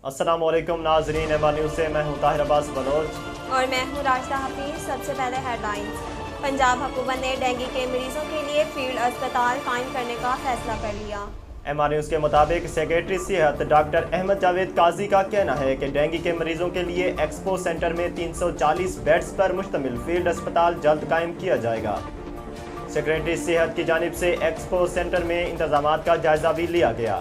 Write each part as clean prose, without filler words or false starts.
अस्सलाम वालेकुम नाजरीन, एमआर न्यूज़ से मैं हूँ ताहिर अब्बास बलोच और मैं हूँ राशिदा हफीज। सबसे पहले हेडलाइंस। पंजाब हुकूमत ने डेंगू के मरीजों के लिए फील्ड अस्पताल कायम करने का फैसला कर लिया। एमआर न्यूज़ के मुताबिक सेक्रेटरी सेहत डॉक्टर अहमद जावेद काजी का कहना है कि डेंगू के मरीजों के लिए एक्सपो सेंटर में 340 बेड्स पर मुश्तमिल फील्ड अस्पताल जल्द कायम किया जाएगा। सेक्रेटरी सेहत की जानिब से एक्सपो सेंटर में इंतजामात का जायजा भी लिया गया।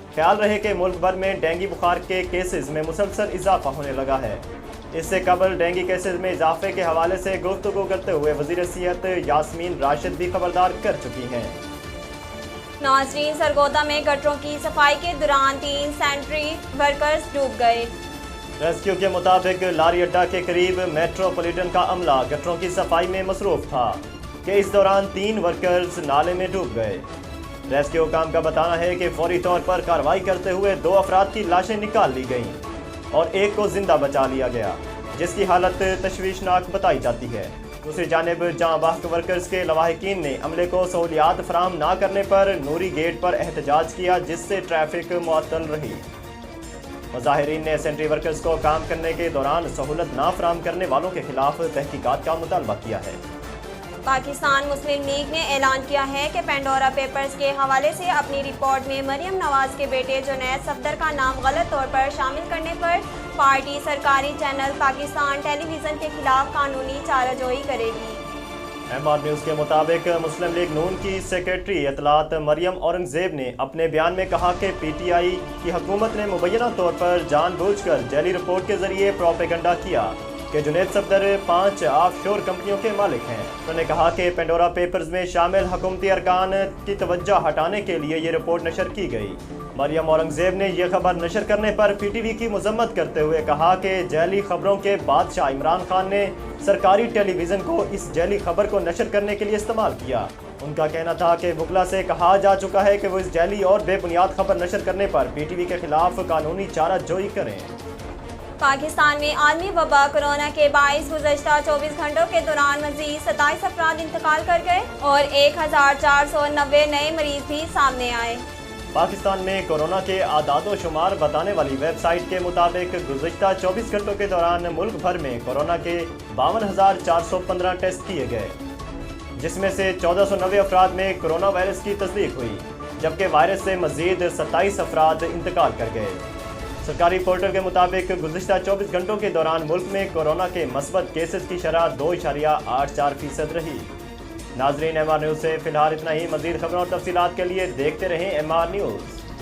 ख्याल रहे कि मुल्क भर में डेंगू बुखार के केसेस में मुसलसल इजाफा होने लगा है। इससे कबल डेंगू केसेस में इजाफे के हवाले से गुफ्तगू करते हुए वज़ीर सेहत यास्मीन राशिद भी खबरदार कर चुकी हैं। नाजरीन, सरगोदा में गटरों की सफाई के दौरान 3 सैनिटरी वर्कर्स डूब गए। रेस्क्यू के मुताबिक लारी अड्डा के करीब मेट्रोपॉलिटन का अमला गटरों की सफाई में मसरूफ था कि इस दौरान 3 वर्कर्स नाले में डूब गए। रेस्क्यू काम का बताना है कि फौरी तौर पर कार्रवाई करते हुए 2 अफराद की लाशें निकाल ली गईं और एक को जिंदा बचा लिया गया, जिसकी हालत तशवीशनाक बताई जाती है। दूसरी जानिब जाँ बाहक वर्कर्स के लवाहिकीन ने अमले को सहूलियात फराहम ना करने पर नूरी गेट पर एहतजाज किया, जिससे ट्रैफिक मुअत्तल रही। मुजाहिरीन ने सैनिटरी वर्कर्स को काम करने के दौरान सहूलत ना फराहम करने वालों के खिलाफ तहकीकात का मुतालबा किया है। पाकिस्तान मुस्लिम लीग ने ऐलान किया है कि पेंडोरा पेपर्स के हवाले से अपनी रिपोर्ट में मरियम नवाज के बेटे जुनैद सफदर का नाम गलत तौर पर शामिल करने पर पार्टी सरकारी चैनल पाकिस्तान टेलीविज़न के खिलाफ कानूनी चाराजोई करेगी। एमआर न्यूज़ के मुताबिक मुस्लिम लीग नून की सेक्रेटरी इतलात मरियम औरंगजेब ने अपने बयान में कहा कि पीटीआई की हुकूमत ने मुबैना तौर पर जानबूझकर जाली रिपोर्ट के जरिए प्रोपेगेंडा किया कि जुनैद सफदर 5 ऑफशोर कंपनियों के मालिक हैं। उन्होंने कहा कि पेंडोरा पेपर्स में शामिल हुकूमती अरकान की तवज्जो हटाने के लिए ये रिपोर्ट नशर की गई। मरियम औरंगजेब ने यह खबर नशर करने पर पीटीवी की मजम्मत करते हुए कहा कि जैली खबरों के बादशाह इमरान खान ने सरकारी टेलीविज़न को इस जैली खबर को नशर करने के लिए इस्तेमाल किया। उनका कहना था कि वकला से कहा जा चुका है कि वो इस जैली और बेबुनियाद खबर नशर करने पर पीटीवी के खिलाफ कानूनी चाराजोई करें। पाकिस्तान में आलमी वबा कोरोना के बाइस गुज़श्ता 24 घंटों के दौरान मज़ीद 27 अफराद इंतकाल कर गए और 1490 नए मरीज भी सामने आए। पाकिस्तान में कोरोना के आदादो शुमार बताने वाली वेबसाइट के मुताबिक गुज़श्ता 24 घंटों के दौरान मुल्क भर में कोरोना के 52,415 टेस्ट किए गए, जिसमें से 1490 अफराद में कोरोना वायरस की तस्दीक हुई, जबकि वायरस से मज़ीद 27 अफराद इंतकाल कर गए। सरकारी पोर्टल के मुताबिक गुज़श्ता 24 घंटों के दौरान मुल्क में कोरोना के मस्बत केसेस की शरह 2.84% रही। नाजरीन, एमआर न्यूज़ से फिलहाल इतना ही। मज़ीद खबरों और तफसीलात के लिए देखते रहें एमआर न्यूज़।